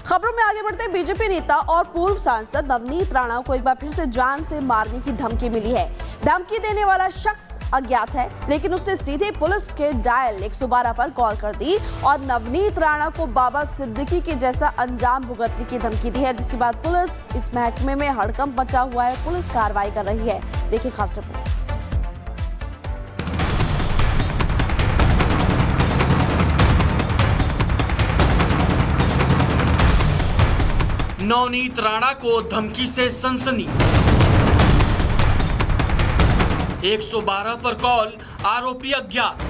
खबरों में आगे बढ़ते बीजेपी नेता और पूर्व सांसद नवनीत राणा को एक बार फिर से जान से मारने की धमकी मिली है। धमकी देने वाला शख्स अज्ञात है, लेकिन उसने सीधे पुलिस के डायल 112 पर कॉल कर दी और नवनीत राणा को बाबा सिद्दीकी के जैसा अंजाम भुगतने की धमकी दी है, जिसके बाद पुलिस इस महकमे में हड़कंप मचा हुआ है। पुलिस कार्रवाई कर रही है। देखिए खास रिपोर्ट। नवनीत राणा को धमकी से सनसनी। 112 पर कॉल, आरोपी अज्ञात।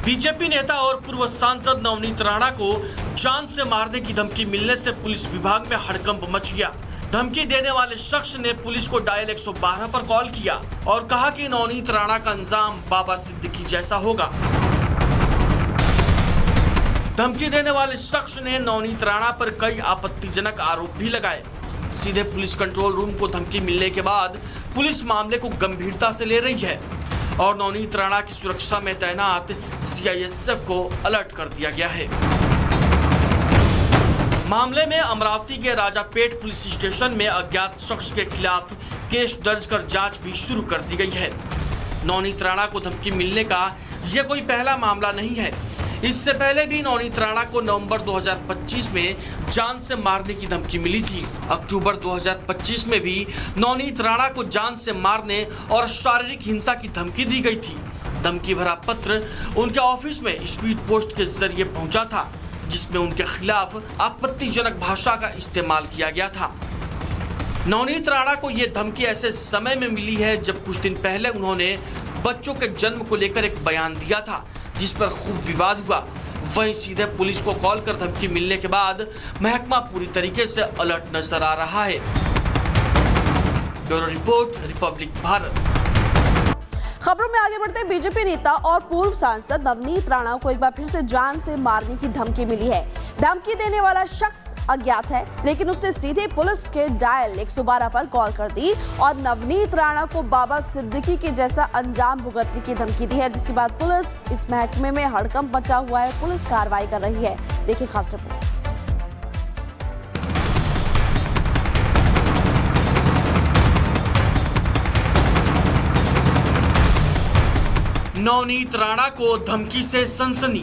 बीजेपी नेता और पूर्व सांसद नवनीत राणा को जान से मारने की धमकी मिलने से पुलिस विभाग में हड़कंप मच गया। धमकी देने वाले शख्स ने पुलिस को डायल 112 पर कॉल किया और कहा कि नवनीत राणा का अंजाम बाबा सिद्दीकी जैसा होगा। धमकी देने वाले शख्स ने नवनीत राणा पर कई आपत्तिजनक आरोप भी लगाए। सीधे पुलिस कंट्रोल रूम को धमकी मिलने के बाद पुलिस मामले को गंभीरता से ले रही है और नवनीत राणा की सुरक्षा में तैनात सीआईएसएफ को अलर्ट कर दिया गया है। मामले में अमरावती के राजापेट पुलिस स्टेशन में अज्ञात शख्स के खिलाफ केस दर्ज कर जांच भी शुरू कर दी गई है। नवनीत राणा को धमकी मिलने का यह कोई पहला मामला नहीं है। इससे पहले भी नवनीत राणा को नवंबर 2025 में जान से मारने की धमकी मिली थी। अक्टूबर 2025 में भी नवनीत राणा को जान से मारने और शारीरिक हिंसा की धमकी दी गई थी। धमकी भरा पत्र उनके ऑफिस में स्पीड पोस्ट के जरिए पहुंचा था, जिसमें उनके खिलाफ आपत्तिजनक भाषा का इस्तेमाल किया गया था। नवनीत राणा को यह धमकी ऐसे समय में मिली है जब कुछ दिन पहले उन्होंने बच्चों के जन्म को लेकर एक बयान दिया था, जिस पर खूब विवाद हुआ। वहीं सीधे पुलिस को कॉल कर धमकी मिलने के बाद महकमा पूरी तरीके से अलर्ट नजर आ रहा है। Bureau report, Republic Bharat. खबरों में आगे बढ़ते बीजेपी नेता और पूर्व सांसद नवनीत राणा को एक बार फिर से जान से मारने की धमकी मिली है। धमकी देने वाला शख्स अज्ञात है, लेकिन उसने सीधे पुलिस के डायल 112 पर कॉल कर दी और नवनीत राणा को बाबा सिद्दीकी के जैसा अंजाम भुगतने की धमकी दी है, जिसके बाद पुलिस इस महकमे में हड़कंप मचा हुआ है। पुलिस कार्रवाई कर रही है। देखिए खास रिपोर्ट। नवनीत राणा को धमकी से सनसनी।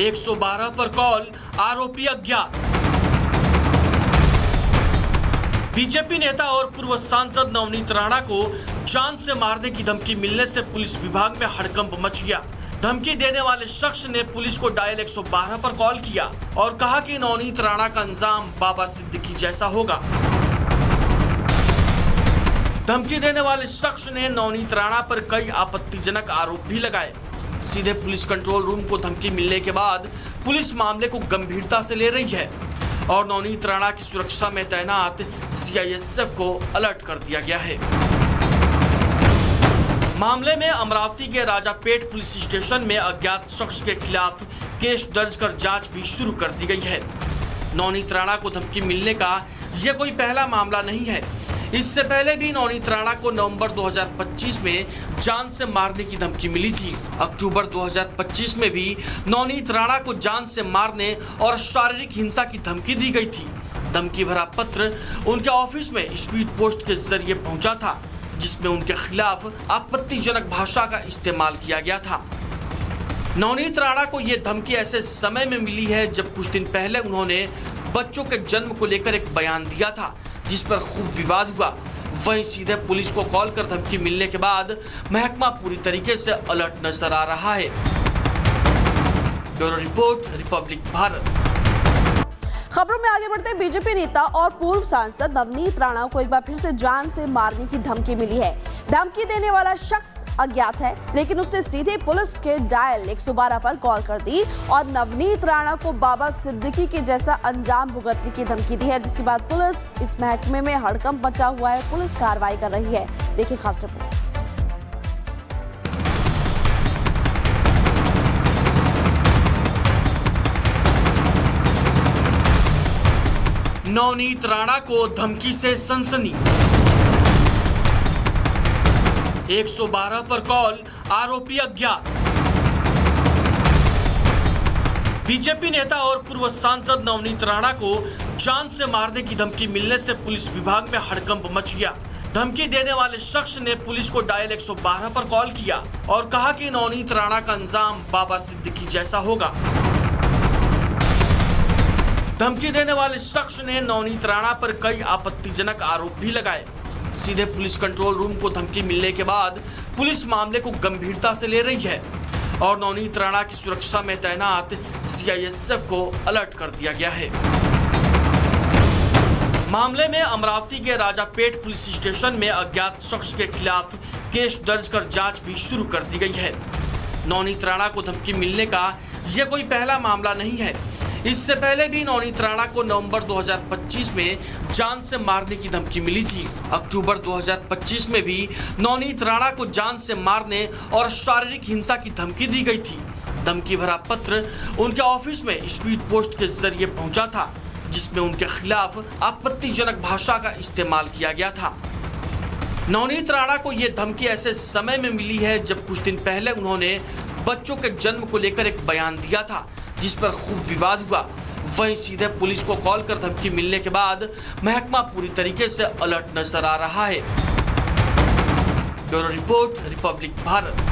112 पर कॉल, आरोपी अज्ञात। बीजेपी नेता और पूर्व सांसद नवनीत राणा को जान से मारने की धमकी मिलने से पुलिस विभाग में हड़कंप मच गया। धमकी देने वाले शख्स ने पुलिस को डायल 112 पर कॉल किया और कहा कि नवनीत राणा का अंजाम बाबा सिद्दीकी जैसा होगा। धमकी देने वाले शख्स ने नवनीत राणा पर कई आपत्तिजनक आरोप भी लगाए। सीधे पुलिस कंट्रोल रूम को धमकी मिलने के बाद पुलिस मामले को गंभीरता से ले रही है और नवनीत राणा की सुरक्षा में तैनात सीआईएसएफ को अलर्ट कर दिया गया है। मामले में अमरावती के राजापेट पुलिस स्टेशन में अज्ञात शख्स के खिलाफ केस दर्ज कर जांच भी शुरू कर दी गई है। नवनीत राणा को धमकी मिलने का यह कोई पहला मामला नहीं है। इससे पहले भी नवनीत राणा को नवंबर 2025 में जान से मारने की धमकी मिली थी। अक्टूबर 2025 में भी नवनीत राणा को जान से मारने और शारीरिक हिंसा की धमकी दी गई थी। धमकी भरा पत्र उनके ऑफिस में स्पीड पोस्ट के जरिए पहुंचा था, जिसमें उनके खिलाफ आपत्तिजनक भाषा का इस्तेमाल किया गया था। नवनीत राणा को यह धमकी ऐसे समय में मिली है जब कुछ दिन पहले उन्होंने बच्चों के जन्म को लेकर एक बयान दिया था, जिस पर खूब विवाद हुआ। वहीं सीधे पुलिस को कॉल कर धमकी मिलने के बाद महकमा पूरी तरीके से अलर्ट नजर आ रहा है। Bureau report, Republic Bharat. खबरों में आगे बढ़ते बीजेपी नेता और पूर्व सांसद नवनीत राणा को एक बार फिर से जान से मारने की धमकी मिली है। धमकी देने वाला शख्स अज्ञात है, लेकिन उसने सीधे पुलिस के डायल 112 पर कॉल कर दी और नवनीत राणा को बाबा सिद्दीकी के जैसा अंजाम भुगतने की धमकी दी है, जिसके बाद पुलिस इस महकमे में हड़कंप मचा हुआ है। पुलिस कार्रवाई कर रही है। देखिए खास रिपोर्ट। नवनीत राणा को धमकी से सनसनी। 112 पर कॉल, आरोपी अज्ञात। बीजेपी नेता और पूर्व सांसद नवनीत राणा को जान से मारने की धमकी मिलने से पुलिस विभाग में हड़कंप मच गया। धमकी देने वाले शख्स ने पुलिस को डायल 112 पर कॉल किया और कहा कि नवनीत राणा का अंजाम बाबा सिद्दीकी जैसा होगा। धमकी देने वाले शख्स ने नवनीत राणा पर कई आपत्तिजनक आरोप भी लगाए। सीधे पुलिस कंट्रोल रूम को धमकी मिलने के बाद पुलिस मामले को गंभीरता से ले रही है और नवनीत राणा की सुरक्षा में तैनात सीआईएसएफ को अलर्ट कर दिया गया है। मामले में अमरावती के राजापेट पुलिस स्टेशन में अज्ञात शख्स के खिलाफ केस दर्ज कर जांच भी शुरू कर दी गई है। नवनीत राणा को धमकी मिलने का यह कोई पहला मामला नहीं है। इससे पहले भी नवनीत राणा को नवंबर 2025 में जान से मारने की धमकी मिली थी। अक्टूबर 2025 में भी नवनीत राणा को जान से मारने और शारीरिक हिंसा की धमकी दी गई थी। धमकी भरा पत्र उनके ऑफिस में स्पीड पोस्ट के जरिए पहुंचा था, जिसमें उनके खिलाफ आपत्तिजनक भाषा का इस्तेमाल किया गया था। नवनीत राणा को यह धमकी ऐसे समय में मिली है जब कुछ दिन पहले उन्होंने बच्चों के जन्म को लेकर एक बयान दिया था, जिस पर खूब विवाद हुआ। वहीं सीधे पुलिस को कॉल कर धमकी मिलने के बाद महकमा पूरी तरीके से अलर्ट नजर आ रहा है। Bureau report, Republic Bharat.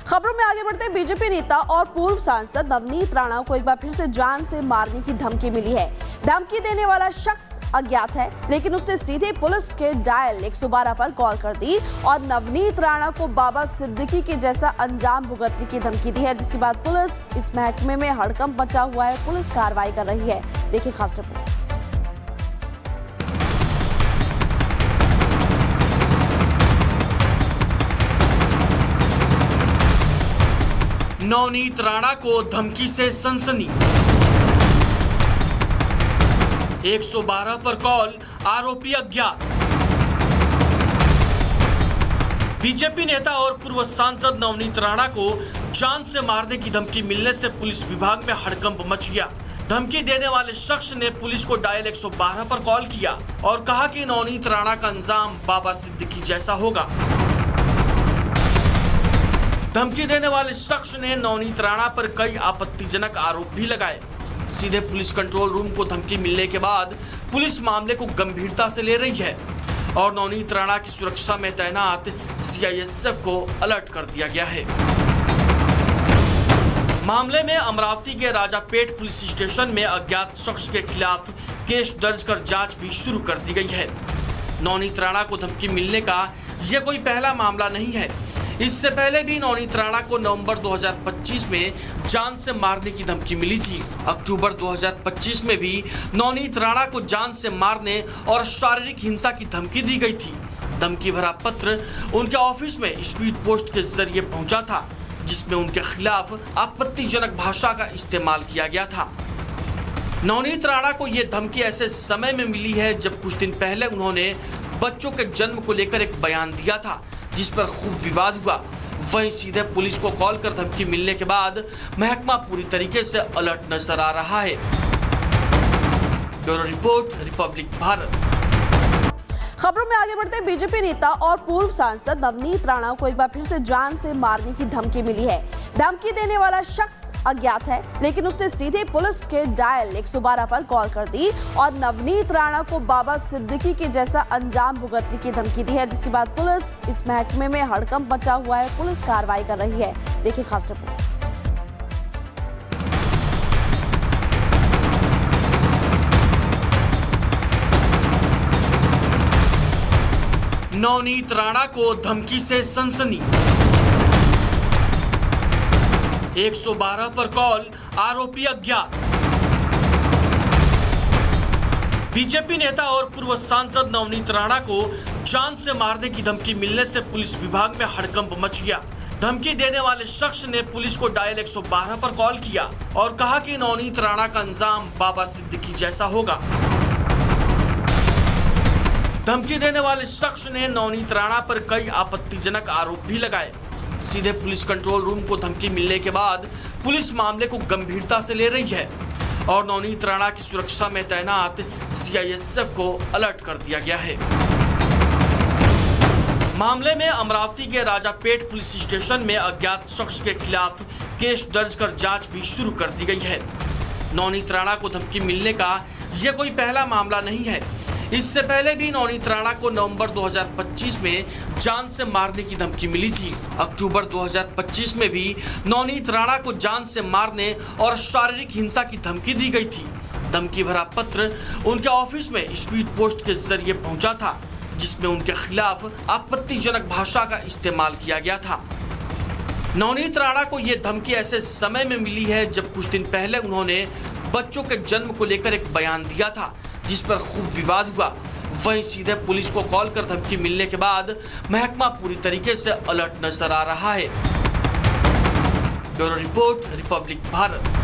खबरों में आगे बढ़ते बीजेपी नेता और पूर्व सांसद नवनीत राणा को एक बार फिर से जान से मारने की धमकी मिली है। धमकी देने वाला शख्स अज्ञात है, लेकिन उसने सीधे पुलिस के डायल 112 पर कॉल कर दी और नवनीत राणा को बाबा सिद्दीकी के जैसा अंजाम भुगतने की धमकी दी है, जिसके बाद पुलिस इस महकमे में हड़कंप मचा हुआ है। पुलिस कार्रवाई कर रही है। देखिए खास रिपोर्ट। नवनीत राणा को धमकी से सनसनी। 112 पर कॉल, आरोपी अज्ञात। बीजेपी नेता और पूर्व सांसद नवनीत राणा को जान से मारने की धमकी मिलने से पुलिस विभाग में हड़कंप मच गया। धमकी देने वाले शख्स ने पुलिस को डायल 112 पर कॉल किया और कहा कि नवनीत राणा का अंजाम बाबा सिद्दीकी जैसा होगा। धमकी देने वाले शख्स ने नवनीत राणा पर कई आपत्तिजनक आरोप भी लगाए। सीधे पुलिस कंट्रोल रूम को धमकी मिलने के बाद पुलिस मामले को गंभीरता से ले रही है और नवनीत राणा की सुरक्षा में तैनात सीआईएसएफ को अलर्ट कर दिया गया है। मामले में अमरावती के राजापेट पुलिस स्टेशन में अज्ञात शख्स के खिलाफ केस दर्ज कर जांच भी शुरू कर दी गई है। नवनीत राणा को धमकी मिलने का यह कोई पहला मामला नहीं है। इससे पहले भी नवनीत राणा को नवंबर 2025 में जान से मारने की धमकी मिली थी। अक्टूबर 2025 में भी नवनीत राणा को जान से मारने और शारीरिक हिंसा की धमकी दी गई थी। धमकी भरा पत्र उनके ऑफिस में स्पीड पोस्ट के जरिए पहुंचा था, जिसमें उनके खिलाफ आपत्तिजनक भाषा का इस्तेमाल किया गया था। नवनीत राणा को यह धमकी ऐसे समय में मिली है जब कुछ दिन पहले उन्होंने बच्चों के जन्म को लेकर एक बयान दिया था, जिस पर खूब विवाद हुआ। वहीं सीधे पुलिस को कॉल कर धमकी मिलने के बाद महकमा पूरी तरीके से अलर्ट नजर आ रहा है। Bureau report, Republic Bharat. खबरों में आगे बढ़ते बीजेपी नेता और पूर्व सांसद नवनीत राणा को एक बार फिर से जान से मारने की धमकी मिली है। धमकी देने वाला शख्स अज्ञात है, लेकिन उसने सीधे पुलिस के डायल 112 पर कॉल कर दी और नवनीत राणा को बाबा सिद्दीकी के जैसा अंजाम भुगतने की धमकी दी है, जिसके बाद पुलिस इस महकमे में हड़कंप मचा हुआ है। पुलिस कार्रवाई कर रही है। देखिए खास रिपोर्ट। नवनीत राणा को धमकी से सनसनी। 112 पर कॉल, आरोपी अज्ञात। बीजेपी नेता और पूर्व सांसद नवनीत राणा को जान से मारने की धमकी मिलने से पुलिस विभाग में हड़कंप मच गया। धमकी देने वाले शख्स ने पुलिस को डायल 112 पर कॉल किया और कहा कि नवनीत राणा का अंजाम बाबा सिद्दीकी जैसा होगा। धमकी देने वाले शख्स ने नवनीत राणा पर कई आपत्तिजनक आरोप भी लगाए। सीधे पुलिस कंट्रोल रूम को धमकी मिलने के बाद पुलिस मामले को गंभीरता से ले रही है और नवनीत राणा की सुरक्षा में तैनात सीआईएसएफ को अलर्ट कर दिया गया है। मामले में अमरावती के राजापेट पुलिस स्टेशन में अज्ञात शख्स के खिलाफ केस दर्ज कर जांच भी शुरू कर दी गई है। नवनीत राणा को धमकी मिलने का यह कोई पहला मामला नहीं है। इससे पहले भी नवनीत राणा को नवंबर 2025 में जान से मारने की धमकी मिली थी। अक्टूबर 2025 में भी नवनीत राणा को जान से मारने और शारीरिक हिंसा की धमकी दी गई थी। धमकी भरा पत्र उनके ऑफिस में स्पीड पोस्ट के जरिए पहुंचा था, जिसमें उनके खिलाफ आपत्तिजनक भाषा का इस्तेमाल किया गया था। नवनीत राणा को यह धमकी ऐसे समय में मिली है जब कुछ दिन पहले उन्होंने बच्चों के जन्म को लेकर एक बयान दिया था, जिस पर खूब विवाद हुआ। वहीं सीधे पुलिस को कॉल कर धमकी मिलने के बाद महकमा पूरी तरीके से अलर्ट नजर आ रहा है। Bureau report, Republic Bharat.